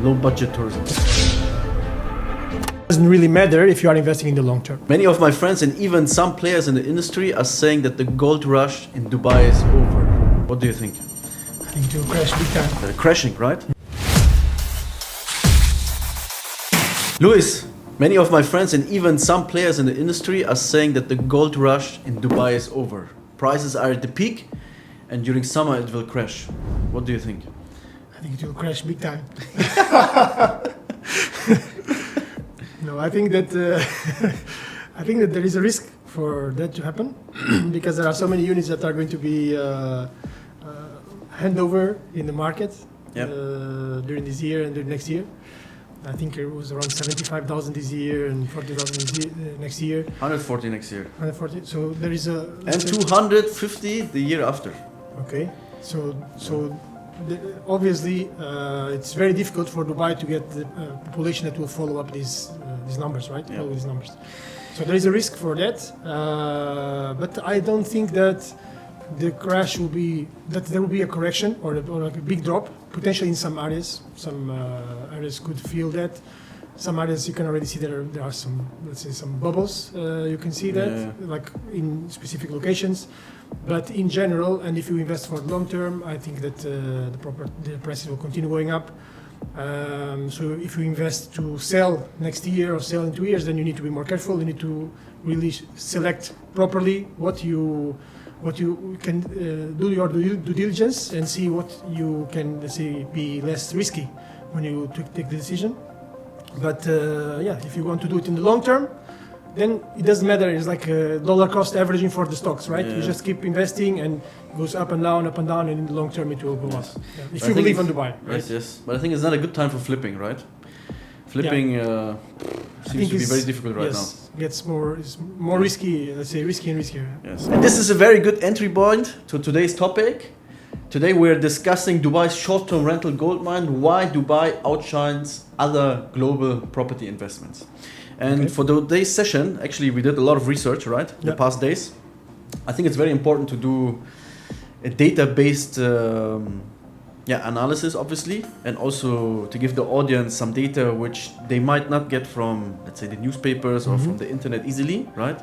low-budget tourism. Doesn't really matter if you are investing in the long term. Many of my friends and even some players in the industry are saying that the gold rush in Dubai is over. What do you think? I think it will crash big time. Crashing, right? Luis, many of my friends and even some players in the industry are saying that the gold rush in Dubai is over. Prices are at the peak and during summer it will crash. What do you think? I think it will crash big time. No, I think that there is a risk for that to happen because there are so many units that are going to be handover in the market during this year and the next year. I think it was around 75,000 this year and 40,000 next year. 140 next year. 140. So there is a and 250 the year after. Okay. So obviously it's very difficult for Dubai to get the population that will follow up these numbers, right? Yeah. Follow these numbers. So there is a risk for that, but I don't think that the crash will be that there will be a correction or like a big drop potentially in some areas. Some areas could feel that. Some areas you can already see there are some, let's say, some bubbles. You can see that like in specific locations. But in general, and if you invest for long term, I think that the prices will continue going up. So if you invest to sell next year or sell in 2 years, then you need to be more careful. You need to really select properly what you can do your due diligence and see what you can, let's say, be less risky when you take the decision. But if you want to do it in the long term, then it doesn't matter. It's like a dollar cost averaging for the stocks, right? Yeah. You just keep investing and it goes up and down, and in the long term it will go up. Yeah. If you believe in Dubai. Right? Yes. But I think it's not a good time for flipping, right? Flipping seems to be very difficult right now. It's more risky, let's say risky and riskier. Yes. And this is a very good entry point to today's topic. Today we're discussing Dubai's short-term rental gold mine, why Dubai outshines other global property investments. And for today's session, actually we did a lot of research, right? The past days. I think it's very important to do a data-based analysis, obviously, and also to give the audience some data which they might not get from, let's say, the newspapers or from the internet easily, right?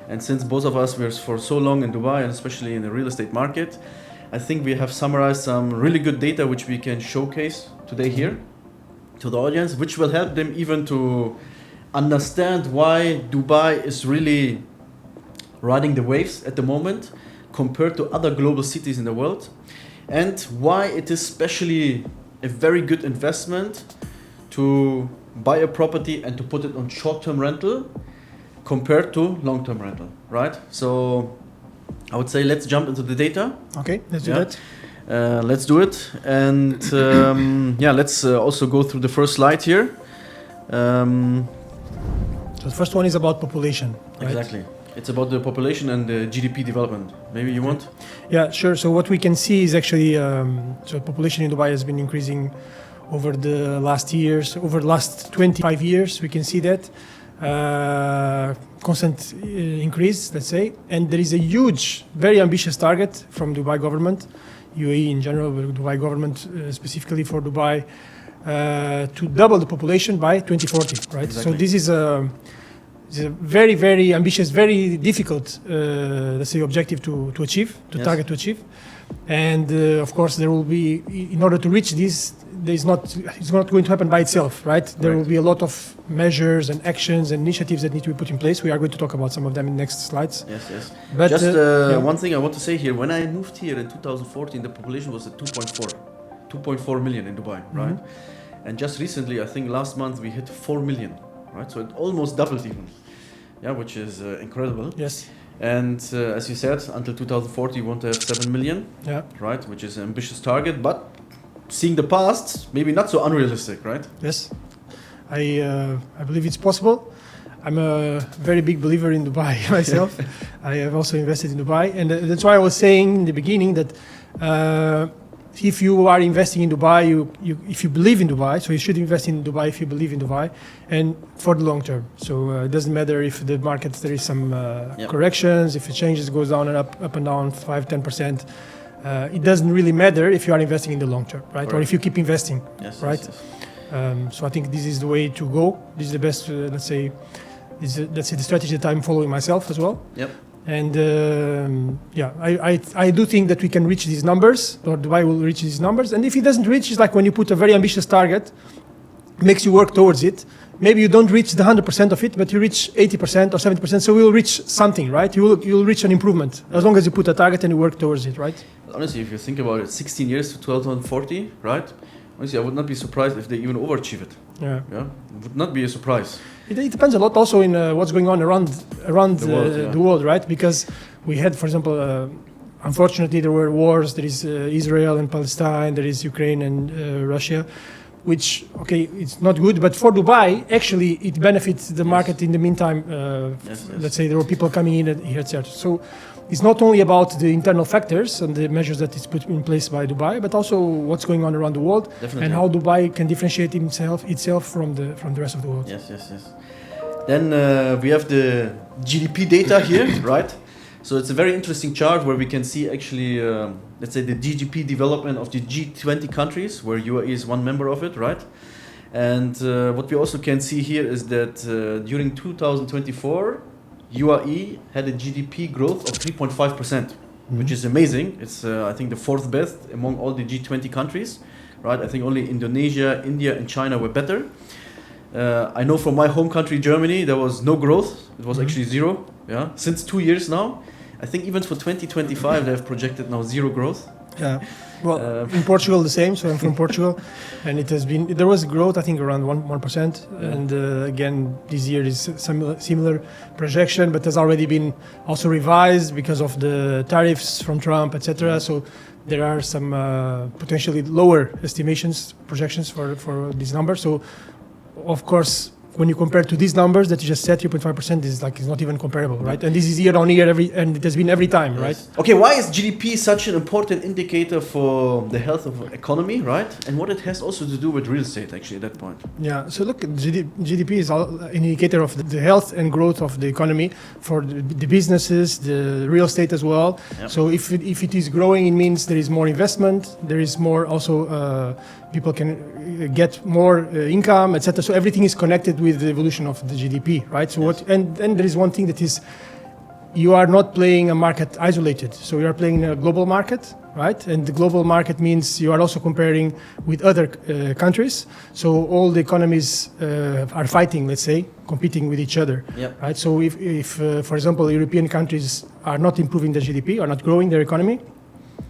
And since both of us were for so long in Dubai, and especially in the real estate market, I think we have summarized some really good data which we can showcase today here to the audience, which will help them even to understand why Dubai is really riding the waves at the moment compared to other global cities in the world, and why it is especially a very good investment to buy a property and to put it on short-term rental compared to long-term rental, right? So I would say let's jump into the data. Okay, let's do that. Let's do it. And let's also go through the first slide here. So the first one is about population, right? Exactly. It's about the population and the GDP development. Maybe you want? Yeah, sure. So what we can see is actually, so population in Dubai has been increasing over the last years, over the last 25 years. We can see that constant increase, let's say. And there is a huge, very ambitious target from Dubai government, UAE in general, but Dubai government specifically for Dubai, to double the population by 2040, right? Exactly. So this is a very, very ambitious, very difficult, let's say, objective to achieve, target to achieve. And of course, there will be, in order to reach this, it's not going to happen by itself, right? There will be a lot of measures and actions and initiatives that need to be put in place. We are going to talk about some of them in the next slides. Yes. But just one thing I want to say here. When I moved here in 2014, the population was at 2.4 million in Dubai, right? And just recently, I think last month, we hit 4 million, right? So it almost doubled even, which is incredible. Yes. And as you said, until 2040, we want to have 7 million, right? Which is an ambitious target, but seeing the past, maybe not so unrealistic, right? Yes, I believe it's possible. I'm a very big believer in Dubai myself. I have also invested in Dubai, and that's why I was saying in the beginning that if you are investing in Dubai, if you believe in Dubai, so you should invest in Dubai if you believe in Dubai, and for the long term. So it doesn't matter if the market there is some corrections, if it changes, goes down and up and down 5-10%. It doesn't really matter if you are investing in the long term, right? Or if you keep investing, right? Yes. So I think this is the way to go. This is the best, let's say the strategy that I'm following myself as well. Yep. And I do think that we can reach these numbers, or Dubai will reach these numbers. And if it doesn't reach, it's like when you put a very ambitious target, makes you work towards it. Maybe you don't reach the 100% of it, but you reach 80% or 70%. So we will reach something, right? You will reach an improvement as long as you put a target and you work towards it, right? Honestly, if you think about it, 16 years to 2040, right? Honestly, I would not be surprised if they even overachieve it. Yeah. Yeah, it would not be a surprise. It depends a lot also in what's going on around the world, right? Because we had, for example, unfortunately, there were wars. There is Israel and Palestine. There is Ukraine and Russia, which, okay, it's not good. But for Dubai, actually, it benefits the market in the meantime. Let's say there were people coming in here, etc. So it's not only about the internal factors and the measures that is put in place by Dubai, but also what's going on around the world. Definitely. And how Dubai can differentiate itself from the rest of the world. Yes. Then we have the GDP data here, right? So it's a very interesting chart where we can see actually, let's say, the GDP development of the G20 countries, where UAE is one member of it, right? And what we also can see here is that during 2024, UAE had a GDP growth of 3.5%, which is amazing. It's, I think, the fourth best among all the G20 countries, right? I think only Indonesia, India, and China were better. I know from my home country, Germany, there was no growth. It was actually zero, since 2 years now. I think even for 2025, they have projected now zero growth. Yeah. Well, in Portugal, the same. So I'm from Portugal, and there was growth, I think, around 1%. And again, this year is similar projection, but has already been also revised because of the tariffs from Trump, etc. So there are some potentially lower projections for this number. So, of course, when you compare to these numbers that you just said, 3.5% is not even comparable, right? And this is year on year, and it has been every time, right? Okay, why is GDP such an important indicator for the health of the economy, right? And what it has also to do with real estate, actually, at that point. Yeah, so look, GDP is an indicator of the health and growth of the economy for the businesses, the real estate as well. Yep. So if it is growing, it means there is more investment, there is more also people can get more income, etc. So everything is connected with the evolution of the GDP, right? So and there is one thing that is, you are not playing a market isolated. So you are playing a global market, right? And the global market means you are also comparing with other countries. So all the economies are fighting, let's say, competing with each other, right? So if for example, European countries are not improving their GDP, are not growing their economy,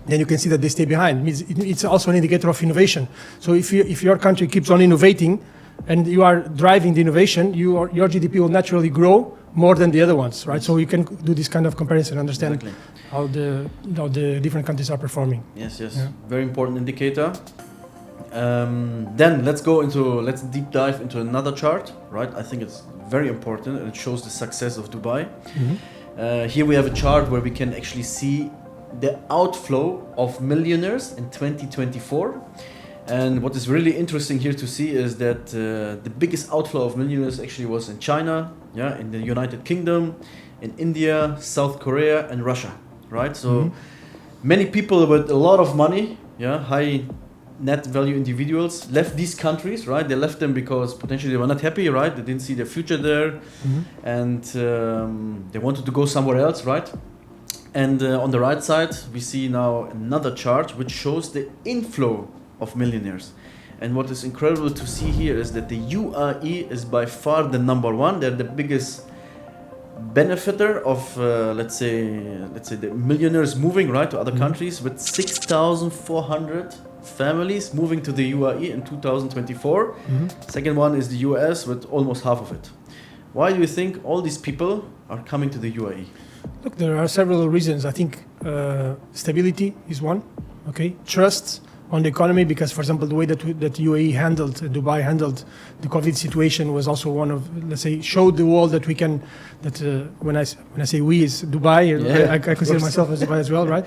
then you can see that they stay behind. It's also an indicator of innovation. So if your country keeps on innovating and you are driving the innovation, your GDP will naturally grow more than the other ones, right? So you can do this kind of comparison, understand how the different countries are performing. Yes. Yeah. Very important indicator. Then let's deep dive into another chart, right? I think it's very important and it shows the success of Dubai. Here we have a chart where we can actually see the outflow of millionaires in 2024. And what is really interesting here to see is that the biggest outflow of millionaires actually was in China, in the United Kingdom, in India, South Korea, and Russia, right? So many people with a lot of money, high net value individuals left these countries, right? They left them because potentially they were not happy, right? They didn't see their future there, and they wanted to go somewhere else, right? And on the right side, we see now another chart which shows the inflow of millionaires. And what is incredible to see here is that the UAE is by far the number one. They're the biggest benefiter of, let's say the millionaires moving, right, to other countries, with 6,400 families moving to the UAE in 2024. Second one is the US with almost half of it. Why do you think all these people are coming to the UAE? Look, there are several reasons. I think stability is one. Okay, trust on the economy, because, for example, the way that UAE Dubai handled the COVID situation was also one of, let's say, showed the world that we can. That when I say we is Dubai, I consider myself as Dubai as well, right?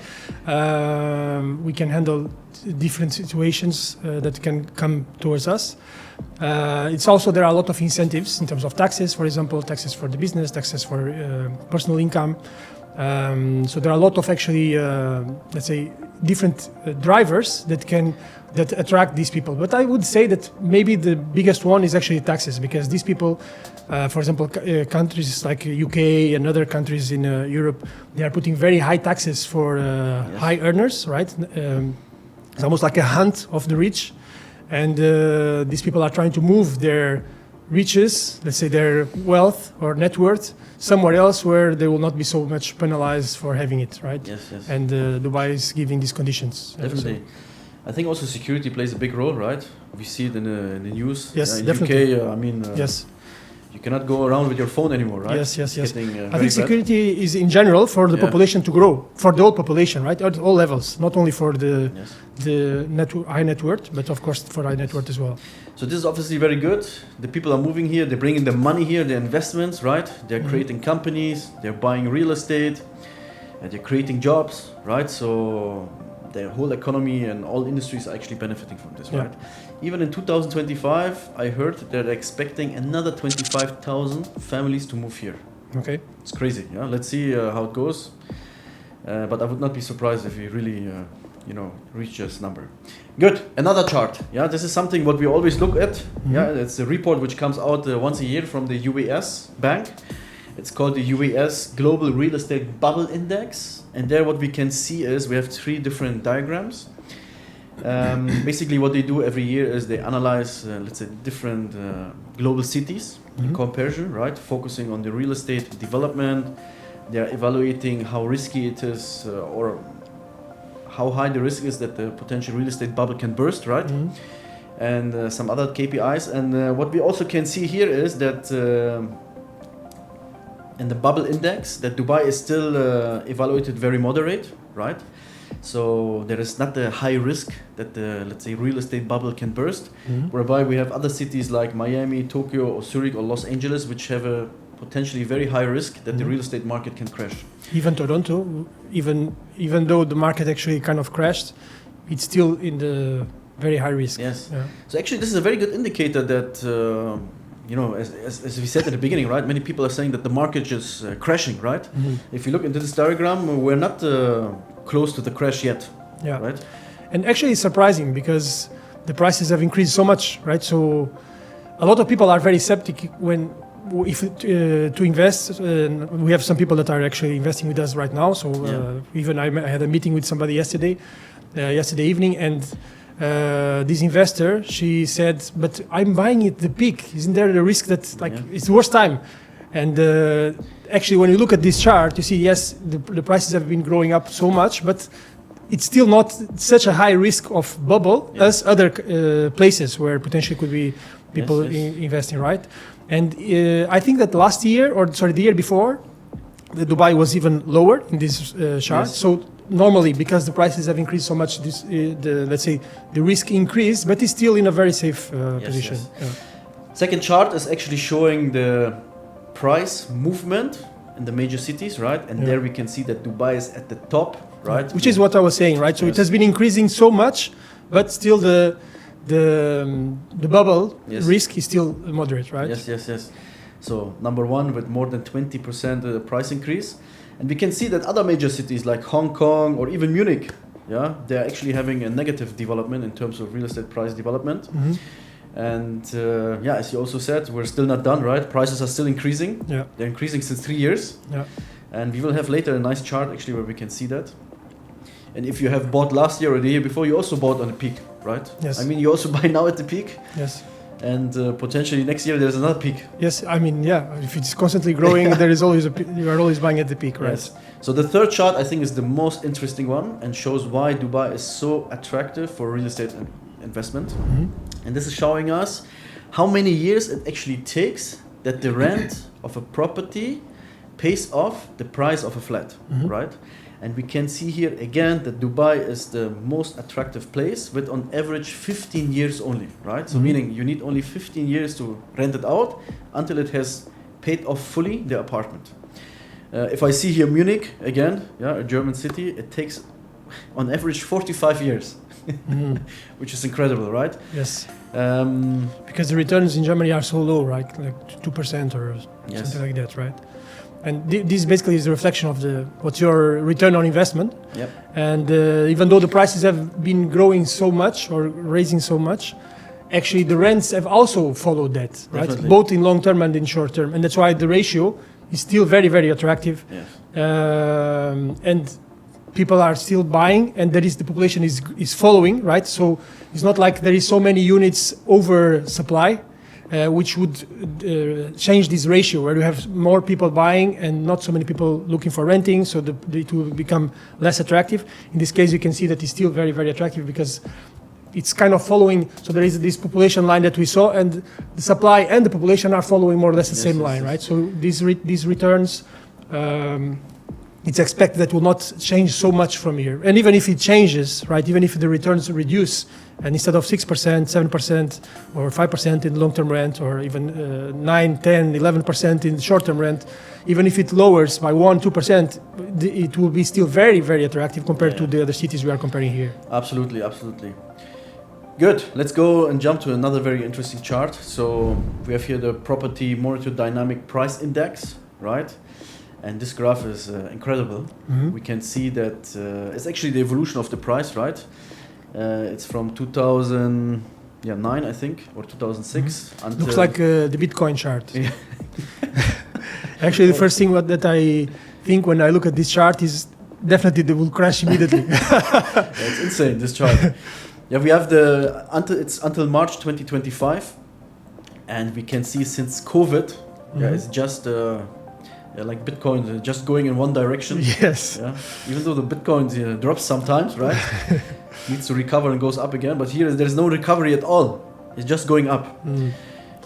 We can handle different situations that can come towards us. It's also, there are a lot of incentives in terms of taxes, for example, taxes for the business, taxes for personal income. So there are a lot of actually, let's say, different drivers that attract these people. But I would say that maybe the biggest one is actually taxes, because these people, for example, countries like UK and other countries in Europe, they are putting very high taxes for high earners, right? It's almost like a hunt of the rich, and these people are trying to move their riches, let's say their wealth or net worth, somewhere else where they will not be so much penalized for having it, right? Yes, yes. And Dubai is giving these conditions. Definitely. I think also security plays a big role, right? We see it in the news. Yes, in definitely. UK, I mean, Yes. you cannot go around with your phone anymore, right? Yes, yes, yes. Getting, I very think security is in general for the Yeah. population to grow, for the whole population, right? At all levels, not only for the Yes. high net worth, but of course for high net worth as well. So this is obviously very good. The people are moving here, they're bringing the money here, the investments, right? They're creating companies, they're buying real estate, and they're creating jobs, right? So the whole economy and all industries are actually benefiting from this, Yeah. right? Even in 2025, I heard they're expecting another 25,000 families to move here. Okay. It's crazy, yeah? Let's see how it goes. But I would not be surprised if we really, reach this number. Good. Another chart. Yeah, this is something what we always look at. Yeah, it's a report which comes out once a year from the UAS bank. It's called the UAS Global Real Estate Bubble Index. And there what we can see is we have 3 different diagrams. Basically what they do every year is they analyze, let's say, different global cities in comparison, right? Focusing on the real estate development. They're evaluating how risky it is or how high the risk is that the potential real estate bubble can burst, right? And some other KPIs. And what we also can see here is that in the bubble index, that Dubai is still evaluated very moderate, right? So there is not a high risk that the, let's say, real estate bubble can burst, whereby we have other cities like Miami, Tokyo, or Zurich, or Los Angeles, which have a potentially very high risk that the real estate market can crash. Even Toronto, even though the market actually kind of crashed, it's still in the very high risk. Yes. Yeah. So actually, this is a very good indicator that, as we said at the beginning, right? Many people are saying that the market is crashing, right? If you look into this diagram, we're not close to the crash yet, Yeah. right? And actually it's surprising because the prices have increased so much, right? So a lot of people are very skeptic to invest. We have some people that are actually investing with us right now. So even I had a meeting with somebody yesterday evening, and this investor, she said, but I'm buying at the peak. Isn't there a risk that it's the worst time? And actually, when you look at this chart, you see, yes, the prices have been growing up so much, but it's still not such a high risk of bubble as other places where potentially could be people investing, right? And I think that the year before, the Dubai was even lower in this chart. Yes. So normally, because the prices have increased so much, let's say the risk increased, but it's still in a very safe position. Yes. Yeah. Second chart is actually showing the price movement in the major cities, right? And there we can see that Dubai is at the top, right? Which is what I was saying, right? So it has been increasing so much, but still the bubble risk is still moderate, right? Yes. So number one with more than 20% price increase. And we can see that other major cities like Hong Kong or even Munich, they're actually having a negative development in terms of real estate price development. And as you also said, we're still not done, right? Prices are still increasing. Yeah. They're increasing since 3 years. Yeah. And we will have later a nice chart actually where we can see that. And if you have bought last year or the year before, you also bought on the peak, right? Yes. I mean, you also buy now at the peak. Yes. And potentially next year there's another peak. Yes, I mean, if it's constantly growing, there is always you are always buying at the peak, right? Yes. So the third chart I think is the most interesting one and shows why Dubai is so attractive for real estate investment. And this is showing us how many years it actually takes that the rent of a property pays off the price of a flat, right? And we can see here again that Dubai is the most attractive place with on average 15 years only, right? So meaning you need only 15 years to rent it out until it has paid off fully the apartment. If I see here Munich again, a German city, it takes on average 45 years, which is incredible, right? Yes. Because the returns in Germany are so low, right? Like 2% or something like that, right? And this basically is a reflection of what's your return on investment. Yep. And even though the prices have been growing so much or raising so much, actually the rents have also followed that, right? Definitely. Both in long term and in short term. And that's why the ratio is still very, very attractive. Yes. And people are still buying, and the population is following, right? So it's not like there is so many units over supply, which would change this ratio where you have more people buying and not so many people looking for renting, so it will become less attractive. In this case, you can see that it's still very, very attractive because it's kind of following. So there is this population line that we saw, and the supply and the population are following more or less the same line, right? So these returns, it's expected that will not change so much from here. And even if it changes, right, even if the returns reduce, and instead of 6%, 7%, or 5% in long-term rent, or even 9, 10, 11% in short-term rent, even if it lowers by 1, 2%, it will be still very, very attractive compared to the other cities we are comparing here. Absolutely, absolutely. Good. Let's go and jump to another very interesting chart. So we have here the property monitor dynamic price index, right? And this graph is incredible. Mm-hmm. We can see that it's actually the evolution of the price, right? It's from 2009, I think, or 2006. Until Looks like the Bitcoin chart. Yeah. Actually, the first thing that I think when I look at this chart is definitely they will crash immediately. Yeah, it's insane, this chart. Yeah, we have until March 2025, and we can see since COVID, it's just like Bitcoin just going in one direction. Yes. Yeah. Even though the Bitcoin drops sometimes, right? Needs to recover and goes up again. But here there's no recovery at all. It's just going up. Mm.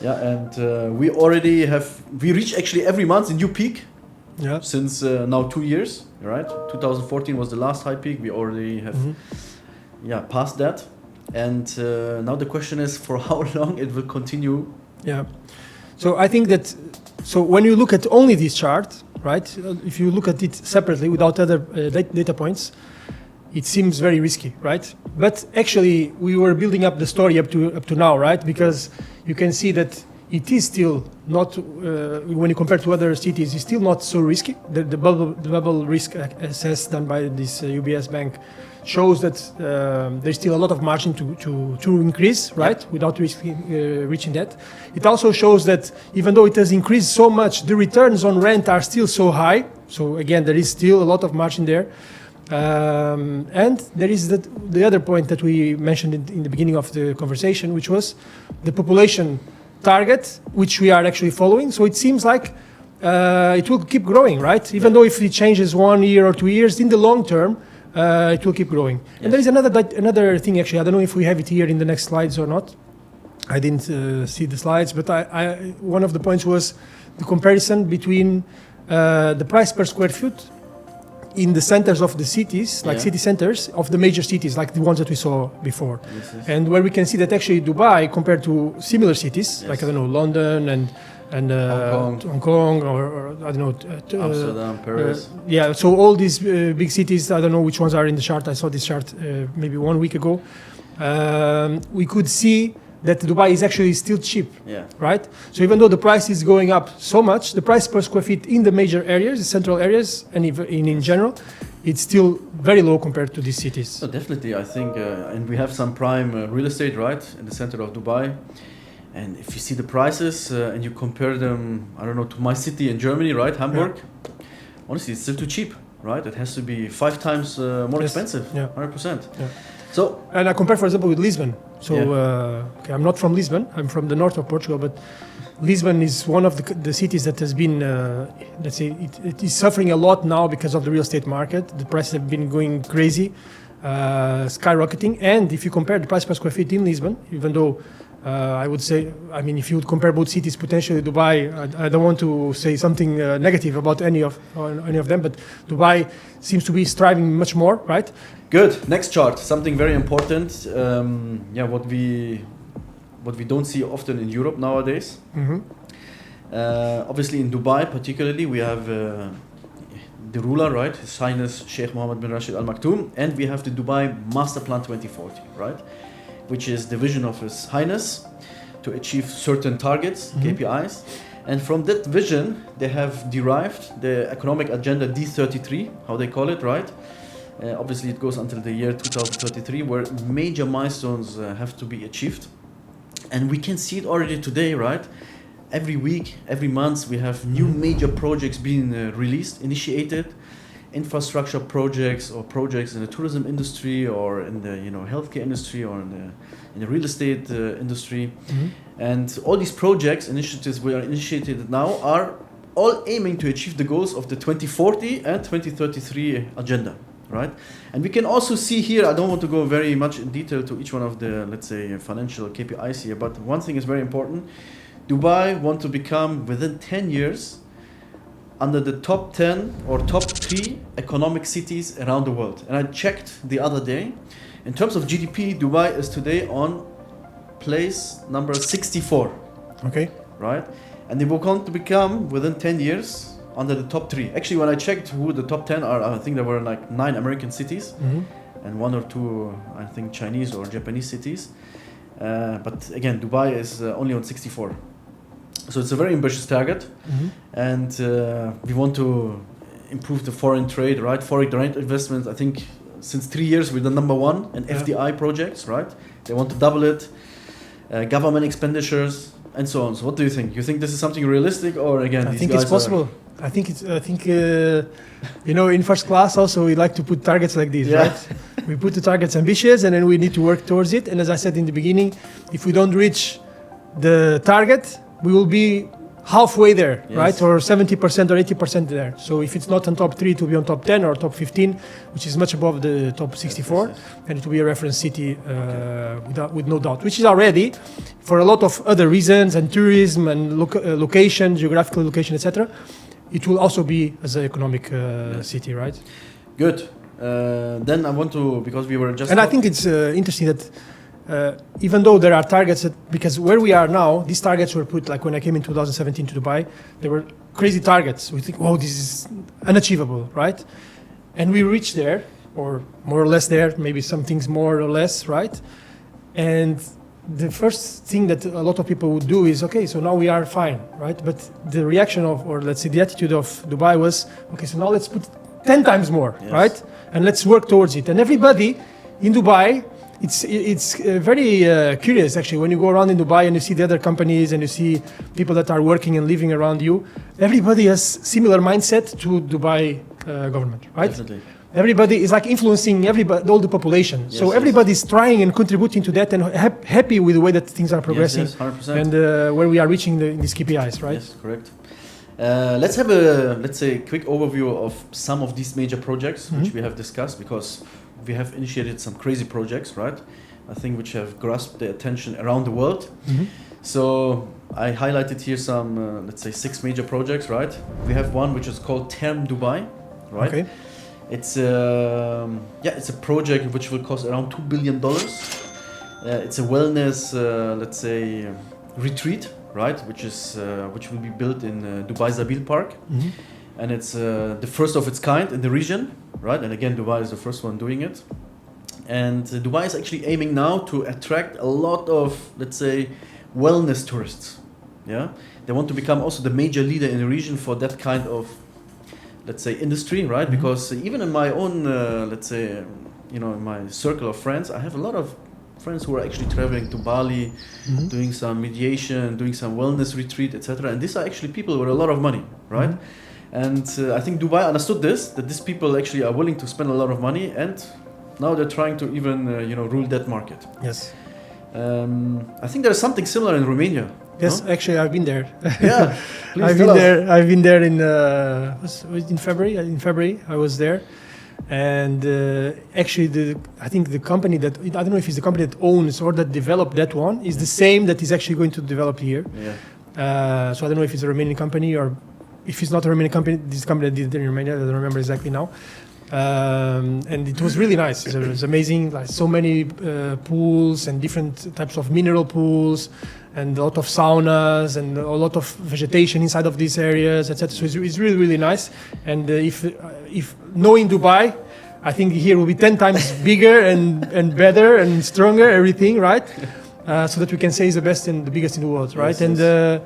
Yeah, and we reach actually every month a new peak. Yeah. Since now 2 years, right? 2014 was the last high peak. We already have passed that. And now the question is for how long it will continue. Yeah. So I think that, so when you look at only this chart, right, if you look at it separately without other data points, it seems very risky, right? But actually we were building up the story up to now, right? Because you can see that it is still not, when you compare to other cities, it's still not so risky. The bubble risk assess done by this UBS bank shows that there's still a lot of margin to increase, right, without reaching that. It also shows that even though it has increased so much, the returns on rent are still so high. So again, there is still a lot of margin there. And there is the other point that we mentioned in the beginning of the conversation, which was the population target, which we are actually following. So it seems like it will keep growing, right? Even though if it changes 1 year or 2 years, in the long term, it will keep growing. Yes. And there is another thing, actually. I don't know if we have it here in the next slides or not. I didn't see the slides, but one of the points was the comparison between the price per square foot in the centers of the cities, like city centers of the major cities, like the ones that we saw before. Yes. And where we can see that actually Dubai, compared to similar cities, like, I don't know, London and Hong Kong or I don't know, Amsterdam, Paris. Yeah, so all these big cities, I don't know which ones are in the chart. I saw this chart maybe 1 week ago. We could see that Dubai is actually still cheap, right? So even though the price is going up so much, the price per square feet in the major areas, the central areas, and in general, it's still very low compared to these cities. So definitely, I think, and we have some prime real estate, right, in the center of Dubai. And if you see the prices and you compare them, I don't know, to my city in Germany, right, Hamburg, honestly, it's still too cheap, right? It has to be 5 times more expensive, 100%. Yeah. So, and I compare, for example, with Lisbon. So, okay, I'm not from Lisbon. I'm from the north of Portugal, but Lisbon is one of the cities that has been, let's say, it is suffering a lot now because of the real estate market. The prices have been going crazy, skyrocketing. And if you compare the price per square feet in Lisbon, even though I would say, I mean, if you would compare both cities, potentially Dubai, I don't want to say something negative about any of them, but Dubai seems to be striving much more, right? Good. Next chart, something very important. What we don't see often in Europe nowadays. Mm-hmm. Obviously, in Dubai, particularly, we have the ruler, right? His Highness Sheikh Mohammed bin Rashid Al Maktoum, and we have the Dubai Master Plan 2040, right? Which is the vision of His Highness to achieve certain targets, KPIs. And from that vision, they have derived the economic agenda D33, how they call it, right? Obviously, it goes until the year 2033, where major milestones have to be achieved. And we can see it already today, right? Every week, every month, we have new major projects being released, initiated, infrastructure projects or projects in the tourism industry or in the healthcare industry or in the real estate industry. And all these projects, initiatives we are initiated now are all aiming to achieve the goals of the 2040 and 2033 agenda, right? And we can also see here, I don't want to go very much in detail to each one of the, let's say, financial KPIs here, but one thing is very important. Dubai want to become, within 10 years, under the top 10 or top 3 economic cities around the world. And I checked the other day. In terms of GDP, Dubai is today on place number 64. Okay. Right? And they will want to become, within 10 years, under the top 3. Actually, when I checked who the top 10 are, I think there were like 9 American cities and 1 or 2, I think, Chinese or Japanese cities. But again, Dubai is only on 64. So it's a very ambitious target, and we want to improve the foreign trade, right? Foreign direct investment. I think since 3 years we're the number 1 in FDI projects, right? They want to double it. Government expenditures and so on. So what do you think? You think this is something realistic, or again? I think it's possible. I think in first class also we like to put targets like these, right? We put the targets ambitious, and then we need to work towards it. And as I said in the beginning, if we don't reach the target, we will be halfway there, right? Or 70% or 80% there. So if it's not on top 3, it will be on top 10 or top 15, which is much above the top 64. And it will be a reference city with no doubt, which is already, for a lot of other reasons, and tourism and location, geographical location, etc. It will also be as an economic city, right? Good. Then I want to, because we were just... And I think it's interesting that even though there are targets because where we are now, these targets were put, like when I came in 2017 to Dubai, they were crazy targets. We think, oh, this is unachievable, right? And we reached there, or more or less there, maybe some things more or less, right? And the first thing that a lot of people would do is, okay, so now we are fine, right? But the reaction of, or let's say the attitude of Dubai was, okay, so now let's put 10 times more, right? And let's work towards it. And everybody in Dubai, it's very curious actually when you go around in Dubai and you see the other companies and you see people that are working and living around you. Everybody has similar mindset to Dubai government, right? Definitely. Everybody is like influencing all the population. Yes, so everybody's trying and contributing to that and happy with the way that things are progressing. Yes, 100%. And where we are reaching these KPIs, right? Yes, correct. Let's have a, let's say, quick overview of some of these major projects which we have discussed, because we have initiated some crazy projects, right? I think which have grasped the attention around the world. So I highlighted here some, let's say, 6 major projects, right? We have one which is called Term Dubai, right? Okay. It's it's a project which will cost around $2 billion. It's a wellness, let's say, retreat, right? Which will be built in Dubai Zabil Park, and it's the first of its kind in the region, right? And again, Dubai is the first one doing it. And Dubai is actually aiming now to attract a lot of, let's say, wellness tourists. Yeah, they want to become also the major leader in the region for that kind of, let's say, industry, right? Because even in my own, let's say, in my circle of friends, I have a lot of friends who are actually traveling to Bali, doing some mediation, doing some wellness retreat, etc. And these are actually people with a lot of money, right? And I think Dubai understood that these people actually are willing to spend a lot of money, and now they're trying to even, rule that market. Yes. I think there's something similar in Romania. Yes, no? Actually, I've been there. Yeah, please I've tell been us. there. I've been there in February. In February, I was there, and actually, I think the company that, I don't know if it's the company that owns or that developed that one, is the same that is actually going to develop here. Yeah. So I don't know if it's a Romanian company, or if it's not a Romanian company, this company that did it in Romania. I don't remember exactly now. And it was really nice. It was amazing. Like so many pools and different types of mineral pools, and a lot of saunas and a lot of vegetation inside of these areas, etc. So it's really, really nice. And if knowing Dubai, I think here will be 10 times bigger and better and stronger, everything, right? So that we can say is the best and the biggest in the world, right? Yes,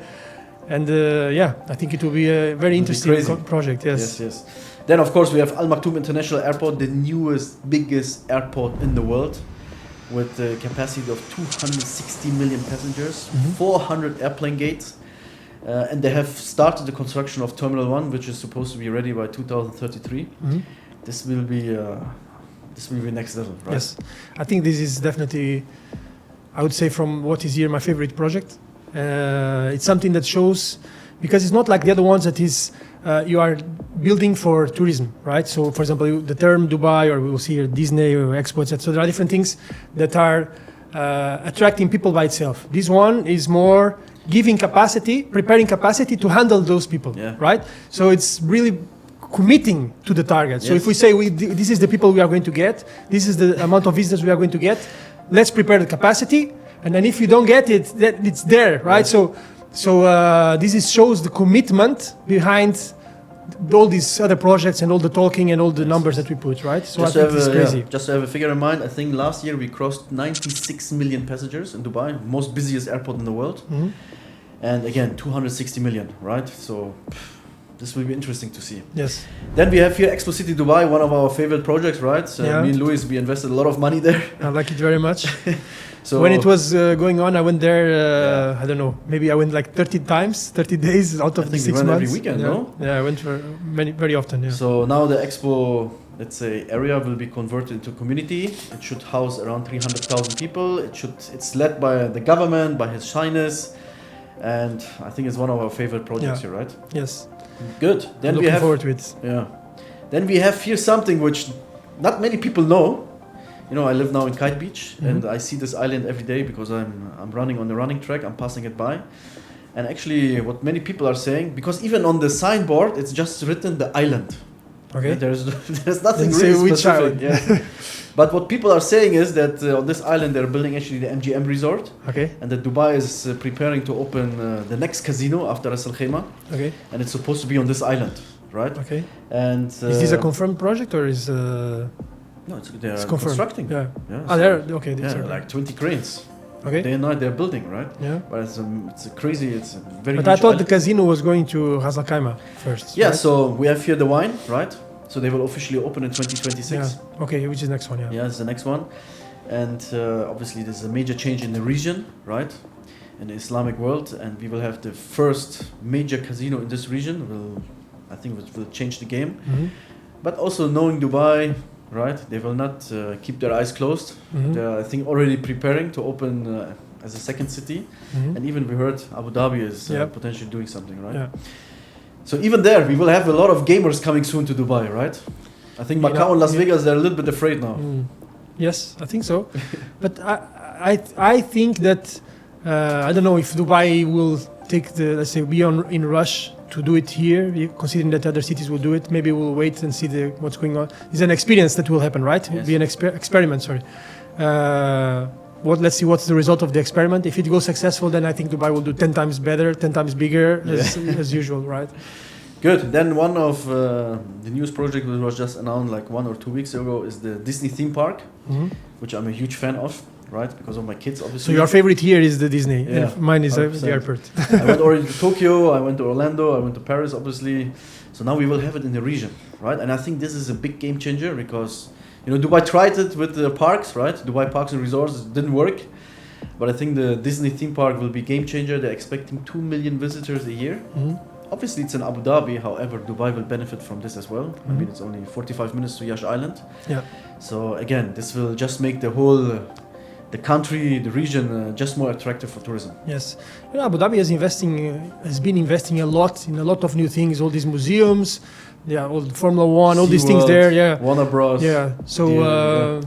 And I think it will be a very interesting project. Yes. Yes. Then of course we have Al Maktoum International Airport, the newest, biggest airport in the world, with a capacity of 260 million passengers, 400 airplane gates, and they have started the construction of Terminal 1, which is supposed to be ready by 2033. This will be next level, right? Yes, I think this is definitely, I would say, from what is here, my favorite project. It's something that shows, because it's not like the other ones that is you are building for tourism, right? So, for example, the term Dubai, or we will see here Disney or Expo, etc. So there are different things that are attracting people by itself. This one is more giving capacity, preparing capacity to handle those people, right? So it's really committing to the target. So if we say this is the people we are going to get, this is the amount of visitors we are going to get, let's prepare the capacity, and then if you don't get it, then it's there, right? So this shows the commitment behind all these other projects and all the talking and all the numbers that we put, right? So just I think it's crazy. Just to have a figure in mind, I think last year we crossed 96 million passengers in Dubai, most busiest airport in the world. And again, 260 million, right? So this will be interesting to see. Yes. Then we have here Expo City Dubai, one of our favorite projects, right? So me and Luis, we invested a lot of money there. I like it very much. So when it was going on, I went there, I don't know, maybe I went like 30 times, 30 days out of the 6 months. Every weekend, no? Yeah, I went very often, So now the Expo, let's say, area will be converted into community. It should house around 300,000 people. It's led by the government, by His Highness. And I think it's one of our favorite projects here, right? Yes. Good. Then looking forward to it. Yeah. Then we have here something which not many people know. You know, I live now in Kite Beach, and I see this island every day because I'm running on the running track. I'm passing it by, and actually, what many people are saying, because even on the signboard, it's just written the island. Okay. There's nothing really specific. Yeah. But what people are saying is that on this island they're building actually the MGM resort. Okay. And that Dubai is preparing to open the next casino after Ras Al Khaimah. Okay. And it's supposed to be on this island, right? Okay. And is this a confirmed project or is? No, it's constructing. Yeah. So okay. Like 20 cranes. Okay. Day and night they're building, right? Yeah. But it's a crazy. It's a very. But I thought the casino was going to Ras Al Khaimah first. Yeah. Right? So we have here the wine, right? So they will officially open in 2026. Yeah. Okay, which is the next one? Yeah, it's the next one, and obviously there's a major change in the region, right? In the Islamic world, and we will have the first major casino in this region. I think it will change the game. But also knowing Dubai, right? They will not keep their eyes closed. They're, I think, already preparing to open as a second city, and even we heard Abu Dhabi is potentially doing something, right? Yeah. So even there, we will have a lot of gamers coming soon to Dubai, right? I think Macau and Las Vegas, they're a little bit afraid now. Yes, I think so. But I think that, I don't know if Dubai will take let's say, be in rush to do it here, considering that other cities will do it. Maybe we'll wait and see what's going on. It's an experience that will happen, right? It will be an experiment, sorry. Let's see what's the result of the experiment. If it goes successful, then I think Dubai will do 10 times better, 10 times bigger, as usual, right? Good. Then one of the news project that was just announced like 1 or 2 weeks ago is the Disney theme park, which I'm a huge fan of, right? Because of my kids, obviously. So your favorite here is the Disney, and mine is the airport. I went already to Tokyo, I went to Orlando, I went to Paris, obviously. So now we will have it in the region, right? And I think this is a big game changer because, you know, Dubai tried it with the parks, right? Dubai Parks and Resorts didn't work. But I think the Disney theme park will be game changer. They're expecting 2 million visitors a year. Obviously, it's in Abu Dhabi. However, Dubai will benefit from this as well. I mean, it's only 45 minutes to Yash Island. Yeah. So again, this will just make the whole, the country, the region, just more attractive for tourism. Yes. You know, Abu Dhabi has been investing a lot in a lot of new things. All these museums, all the Formula One, all these things there. Yeah. Warner Bros. Yeah. So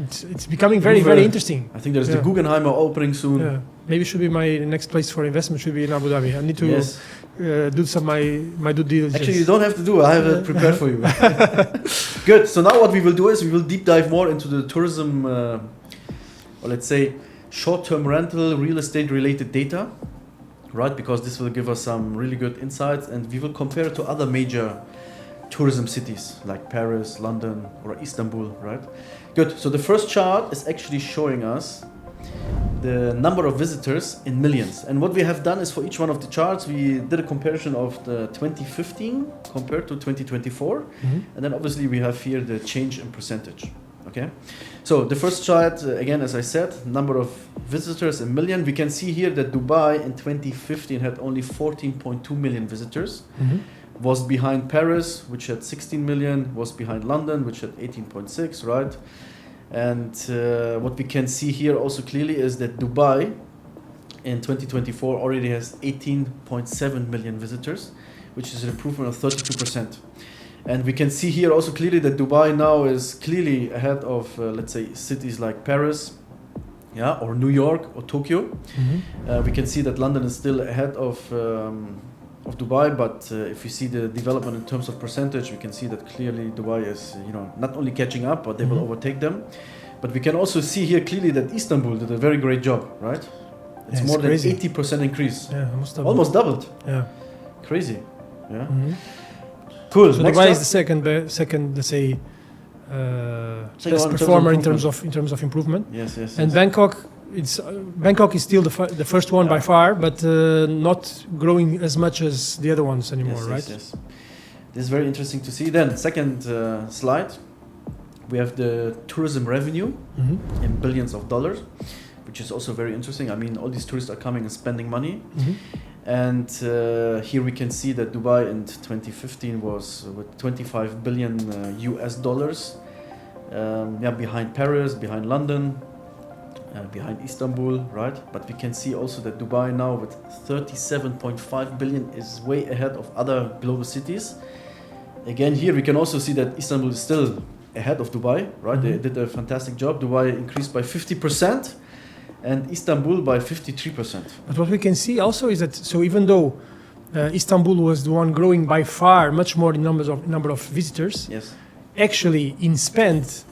it's becoming very, very interesting. I think there's the Guggenheimer opening soon. Yeah. Maybe should be my next place for investment should be in Abu Dhabi. I need to do some my due diligence. Actually, you don't have to do it. I have it prepared for you. Good. So now what we will do is we will deep dive more into the tourism, or let's say short-term rental, real estate related data, right? Because this will give us some really good insights, and we will compare it to other major tourism cities like Paris, London, or Istanbul, right? Good. So the first chart is actually showing us the number of visitors in millions. And what we have done is for each one of the charts, we did a comparison of the 2015 compared to 2024. And then obviously we have here the change in percentage. Okay. So the first chart, again, as I said, number of visitors in million. We can see here that Dubai in 2015 had only 14.2 million visitors. Was behind Paris, which had 16 million, was behind London, which had 18.6, right? And what we can see here also clearly is that Dubai in 2024 already has 18.7 million visitors, which is an improvement of 32%. And we can see here also clearly that Dubai now is clearly ahead of, let's say, cities like Paris, yeah, or New York or Tokyo. We can see that London is still ahead of Dubai, but if you see the development in terms of percentage, we can see that clearly Dubai is, not only catching up, but they will overtake them. But we can also see here clearly that Istanbul did a very great job, right? It's more than 80% increase. Yeah, almost doubled. Yeah, crazy. Yeah. Cool. So Dubai is the second, let's say, best performer in terms of improvement. Yes. And Bangkok. Bangkok is still the first one by far, but not growing as much as the other ones anymore, right? Yes. This is very interesting to see. Then, second slide, we have the tourism revenue in billions of dollars, which is also very interesting. I mean, all these tourists are coming and spending money. And here we can see that Dubai in 2015 was with 25 billion US dollars, behind Paris, behind London, behind Istanbul, right? But we can see also that Dubai now with 37.5 billion is way ahead of other global cities. Again, here we can also see that Istanbul is still ahead of Dubai, right? They did a fantastic job. Dubai increased by 50% and Istanbul by 53%. But what we can see also is that, so even though Istanbul was the one growing by far much more in number of visitors, yes, actually in spend,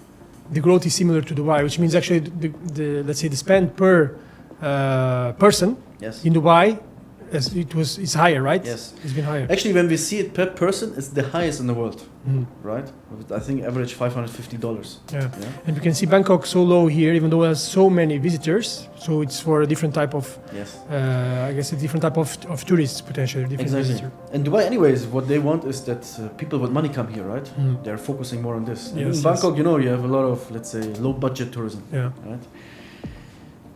the growth is similar to Dubai, which means actually the let's say the spend per person in Dubai it's higher, right? Yes, it's been higher. Actually, when we see it per person, it's the highest in the world, right? I think average $550. Yeah, and we can see Bangkok so low here, even though it has so many visitors. So it's for a different type of, I guess, a different type of tourists potentially. Exactly. Visitor. And Dubai, anyways, what they want is that people with money come here, right? They're focusing more on this. Yes, in Bangkok, you have a lot of, let's say, low budget tourism. Yeah. Right.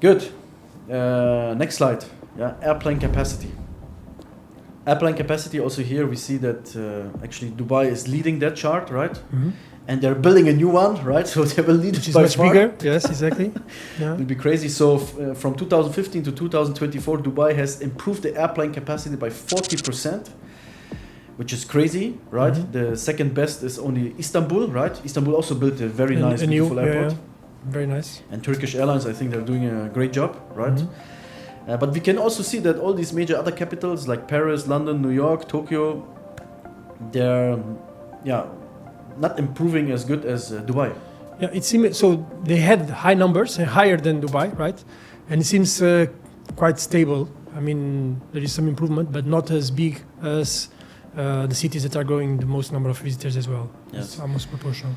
Good. Next slide. Yeah, airplane capacity. Airplane capacity, also here we see that actually Dubai is leading that chart, right? And they're building a new one, right? So they will lead, which is much bigger. Yes, exactly. Yeah. It'll be crazy. So from 2015 to 2024, Dubai has improved the airplane capacity by 40%, which is crazy, right? The second best is only Istanbul, right? Istanbul also built a very nice, beautiful airport. Yeah. Very nice. And Turkish Airlines, I think they're doing a great job, right? But we can also see that all these major other capitals like Paris, London, New York, Tokyo, they're not improving as good as Dubai. Yeah, it seems so. They had high numbers, higher than Dubai, right? And it seems quite stable. I mean, there is some improvement, but not as big as the cities that are growing the most number of visitors as well. Yes. It's almost proportional.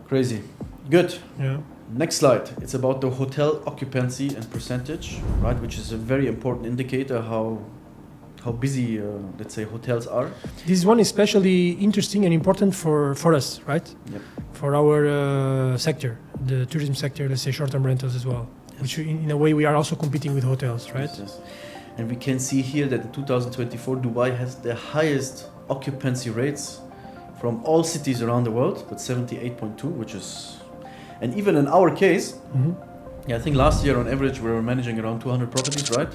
Crazy. Good. Yeah. Next slide. It's about the hotel occupancy and percentage, right? Which is a very important indicator how busy, let's say, hotels are. This one is especially interesting and important for us, right? Yep. For our sector, the tourism sector, let's say short-term rentals as well, which in a way we are also competing with hotels, right? Yes. And we can see here that in 2024, Dubai has the highest occupancy rates from all cities around the world, but 78.2, which is... And even in our case, I think last year on average we were managing around 200 properties, right?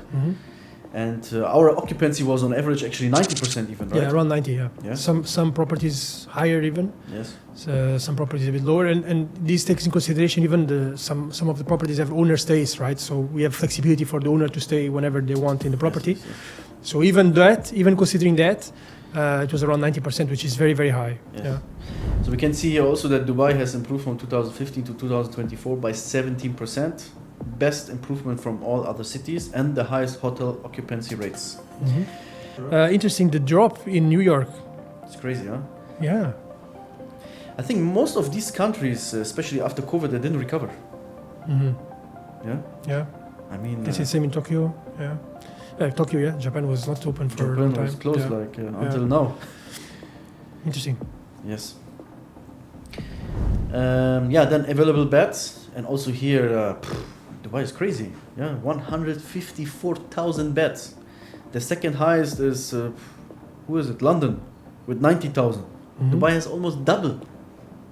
And our occupancy was on average actually 90% even, right? Yeah, around 90, yeah. Some properties higher even. Yes. So some properties a bit lower, and this takes in consideration even some of the properties have owner stays, right? So we have flexibility for the owner to stay whenever they want in the property. Yes. So even considering that, it was around 90%, which is very, very high. Yes. Yeah. So we can see here also that Dubai has improved from 2015 to 2024 by 17%. Best improvement from all other cities and the highest hotel occupancy rates. Interesting, the drop in New York. It's crazy, huh? Yeah. I think most of these countries, especially after COVID, they didn't recover. Yeah? Yeah. I mean, It's the same in Tokyo. Yeah. Tokyo, yeah. Japan was not open for a long Japan time. was closed until now. Interesting. Yes. Then available beds, and also here, Dubai is crazy. Yeah, 154,000 beds. The second highest is who is it? London, with 90,000. Dubai has almost double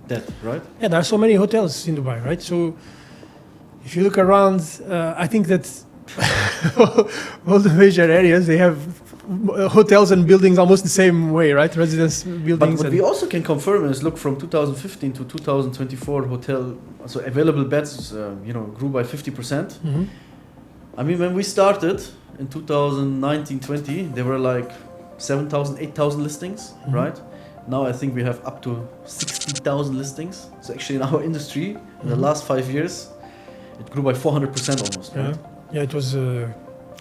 that, right? Yeah, there are so many hotels in Dubai, right? So if you look around, I think that all the major areas, they have hotels and buildings almost the same way, right? Residence buildings. But what we also can confirm is, look, from 2015 to 2024, so available beds, grew by 50%. I mean, when we started in 2019-20, there were like 7,000, 8,000 listings, right? Now I think we have up to 60,000 listings. So actually in our industry, in the last 5 years, it grew by 400% almost, right? Yeah, it was a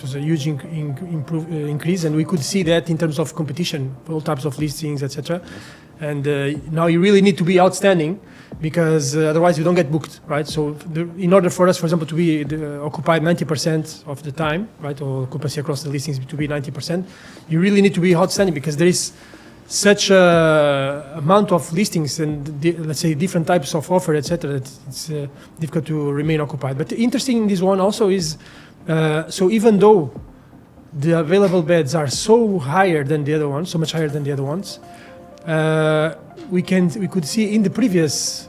huge increase, and we could see that in terms of competition, all types of listings, etc. Yes. And now you really need to be outstanding, because otherwise you don't get booked, right? So in order for us, for example, to be occupied 90% of the time, right, or occupancy across the listings to be 90%, you really need to be outstanding, because there is such a amount of listings and let's say different types of offer, etc. That it's difficult to remain occupied. But interesting in this one also is, so even though the available beds are so higher than the other ones, so much higher than the other ones, we could see in the previous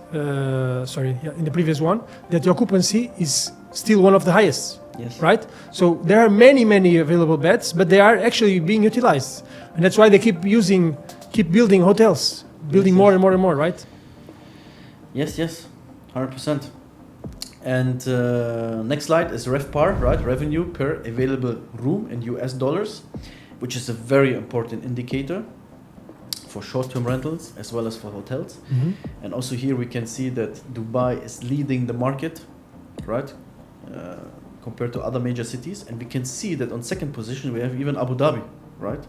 one that the occupancy is still one of the highest. Yes. Right? So there are many available beds, but they are actually being utilized. And that's why they keep building hotels, building more and more, right? Yes, 100%. And next slide is RevPAR, right? Revenue per available room in US dollars, which is a very important indicator for short-term rentals as well as for hotels. And also here we can see that Dubai is leading the market, right? Compared to other major cities. And we can see that on second position we have even Abu Dhabi, right?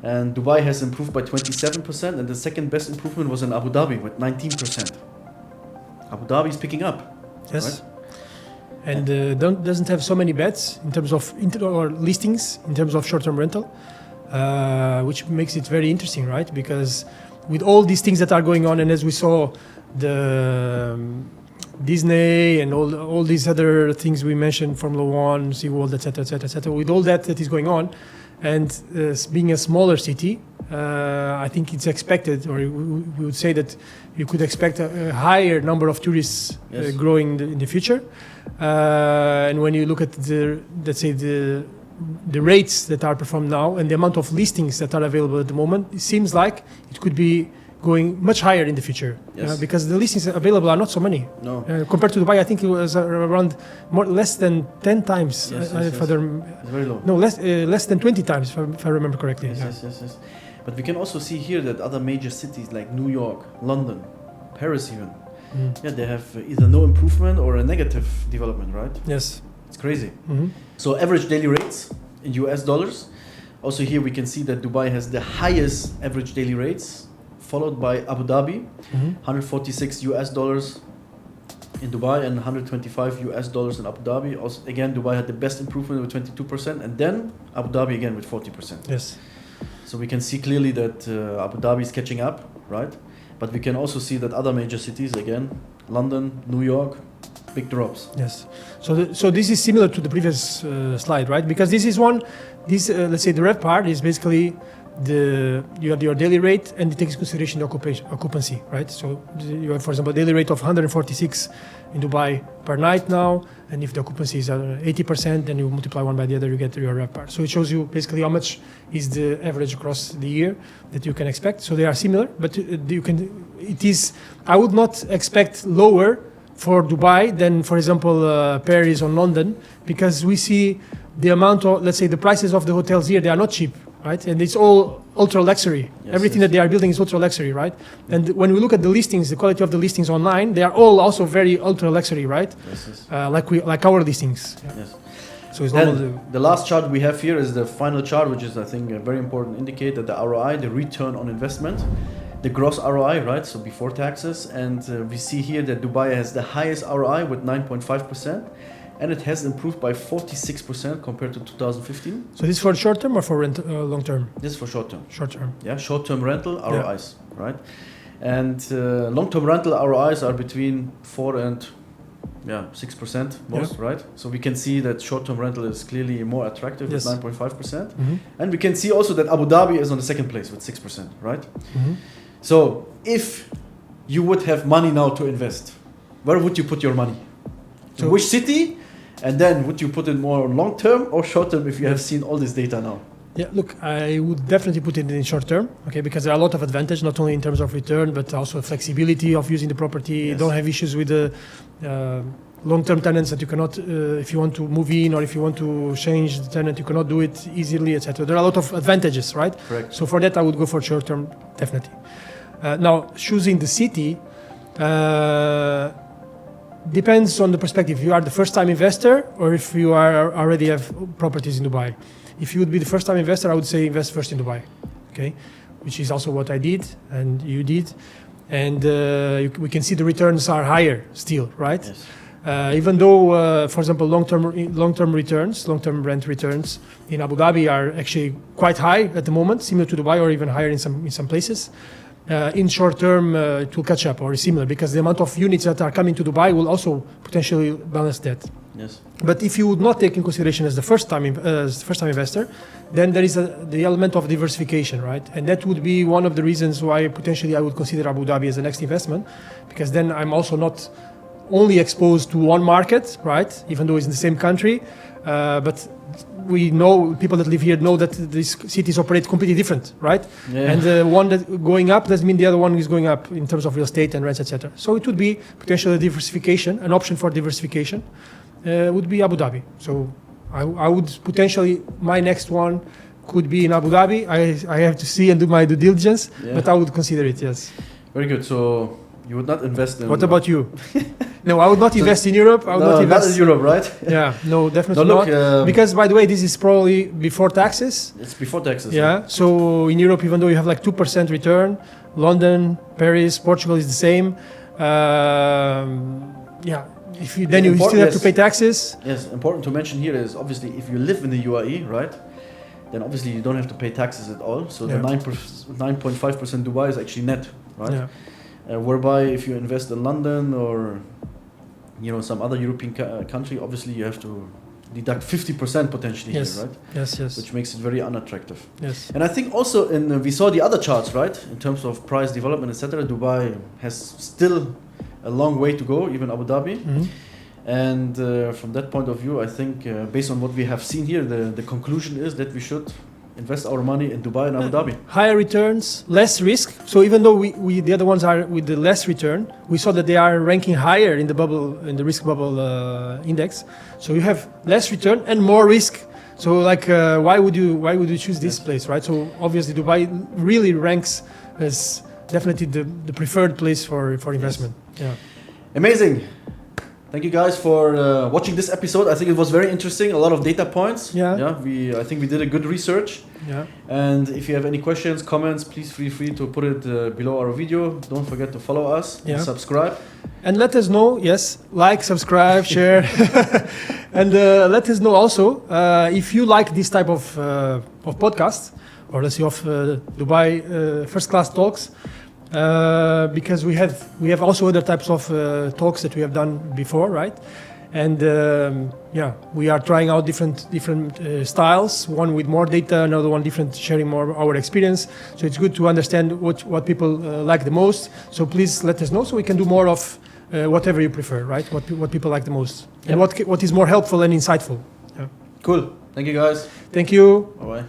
And Dubai has improved by 27%, and the second best improvement was in Abu Dhabi with 19%. Abu Dhabi is picking up. Yes. Right? And doesn't have so many beds in terms of or listings in terms of short-term rental, which makes it very interesting, right? Because with all these things that are going on, and as we saw, the Disney and all these other things we mentioned, Formula One, SeaWorld, etc., with all that is going on, and being a smaller city, I think it's expected, or we would say that you could expect a higher number of tourists growing in the future. And when you look at the rates that are performed now and the amount of listings that are available at the moment, it seems like it could be going much higher in the future, because the listings available are not so many. No. Compared to Dubai, I think it was around less than 10 times. It's very low. No, less than 20 times, if I remember correctly. Yes. But we can also see here that other major cities like New York, London, Paris even, they have either no improvement or a negative development, right? Yes. It's crazy. So average daily rates in US dollars. Also here we can see that Dubai has the highest average daily rates, followed by Abu Dhabi, 146 US dollars in Dubai and 125 US dollars in Abu Dhabi. Also, again, Dubai had the best improvement with 22%, and then Abu Dhabi again with 40%. Yes. So we can see clearly that Abu Dhabi is catching up, right? But we can also see that other major cities, again, London, New York, big drops. Yes. So this is similar to the previous slide, right? Because this is let's say the RevPAR is basically you have your daily rate, and it takes consideration the occupancy, right? So you have, for example, a daily rate of 146 in Dubai per night now, and if the occupancy is 80%, then you multiply one by the other, you get your RevPAR. So it shows you basically how much is the average across the year that you can expect. So they are similar, but I would not expect lower for Dubai than, for example, Paris or London, because we see the amount of, let's say, the prices of the hotels here, they are not cheap. Right, and it's all ultra luxury. Everything that they are building is ultra luxury, right? And when we look at the listings, the quality of the listings online, they are all also very ultra luxury, right? Like our listings. Yes. So it's the last chart we have here is the final chart, which is, I think, a very important indicator: the ROI, the return on investment, the gross ROI, right? So before taxes, and we see here that Dubai has the highest ROI with 9.5%. and it has improved by 46% compared to 2015. So this is for short term or for long term? This is for short term. Short term. Yeah, short-term rental ROIs, right? And long-term rental ROIs are between 4 and 6% most, right? So we can see that short-term rental is clearly more attractive with 9.5%. And we can see also that Abu Dhabi is on the second place with 6%, right? So if you would have money now to invest, where would you put your money? So which city? And then would you put it more long-term or short-term if you have seen all this data now? Yeah, look, I would definitely put it in short term, okay, because there are a lot of advantage, not only in terms of return, but also flexibility of using the property. You don't have issues with the long-term tenants that you cannot, if you want to move in or if you want to change the tenant, you cannot do it easily, etc. There are a lot of advantages, right? Correct. So for that, I would go for short term, definitely. Now, choosing the city depends on the perspective. If you are the first-time investor or if you are already have properties in Dubai. If you would be the first-time investor, I would say invest first in Dubai, okay, which is also what I did and you did, and we can see the returns are higher still, right? Yes. Even though, for example, long-term returns, long-term rent returns in Abu Dhabi are actually quite high at the moment, similar to Dubai or even higher in some places. In short term, it will catch up or is similar because the amount of units that are coming to Dubai will also potentially balance that. Yes. But if you would not take in consideration as the first-time investor, then there is the element of diversification, right? And that would be one of the reasons why potentially I would consider Abu Dhabi as the next investment, because then I'm also not only exposed to one market, right? Even though it's in the same country, but we know, people that live here know that these cities operate completely different, right? Yeah. And the one that going up doesn't mean the other one is going up in terms of real estate and rents, etc. So it would be potentially diversification, an option for diversification would be Abu Dhabi. So I would potentially, my next one could be in Abu Dhabi. I have to see and do my due diligence, but I would consider it, yes. Very good. So you would not invest in... What about you? No, I would not invest in Europe. I would not invest in Europe, right? Yeah, no, definitely not. Because, by the way, this is probably before taxes. It's before taxes. Yeah. So in Europe, even though you have like 2% return, London, Paris, Portugal is the same. If you, then you still have to pay taxes. Yes, important to mention here is obviously if you live in the UAE, right? Then obviously you don't have to pay taxes at all. So the 9.5% Dubai is actually net, right? Yeah. Whereby if you invest in London or some other European country, obviously you have to deduct 50% potentially here, right? Yes. Which makes it very unattractive. Yes. And I think also we saw the other charts, right? In terms of price development, etc. Dubai has still a long way to go, even Abu Dhabi. Mm-hmm. And from that point of view, I think based on what we have seen here, the conclusion is that we should invest our money in Dubai and Abu Dhabi. Higher returns, less risk. So even though we the other ones are with the less return, we saw that they are ranking higher in the bubble, in the risk bubble index. So you have less return and more risk. So why would you choose this place, right? So obviously Dubai really ranks as definitely the preferred place for investment. Yeah. Amazing. Thank you guys for watching this episode. I think it was very interesting. A lot of data points. I think we did a good research. Yeah. And if you have any questions, comments, please feel free to put it below our video. Don't forget to follow us and subscribe. And let us know, like, subscribe, share. And let us know also if you like this type of podcast, or let's say of Dubai first class talks. Because we have also other types of talks that we have done before, right? And we are trying out different styles. One with more data, another one different, sharing more our experience. So it's good to understand what people like the most. So please let us know so we can do more of whatever you prefer, right? What people like the most, and what is more helpful and insightful. Yeah. Cool. Thank you, guys. Thank you. Bye bye.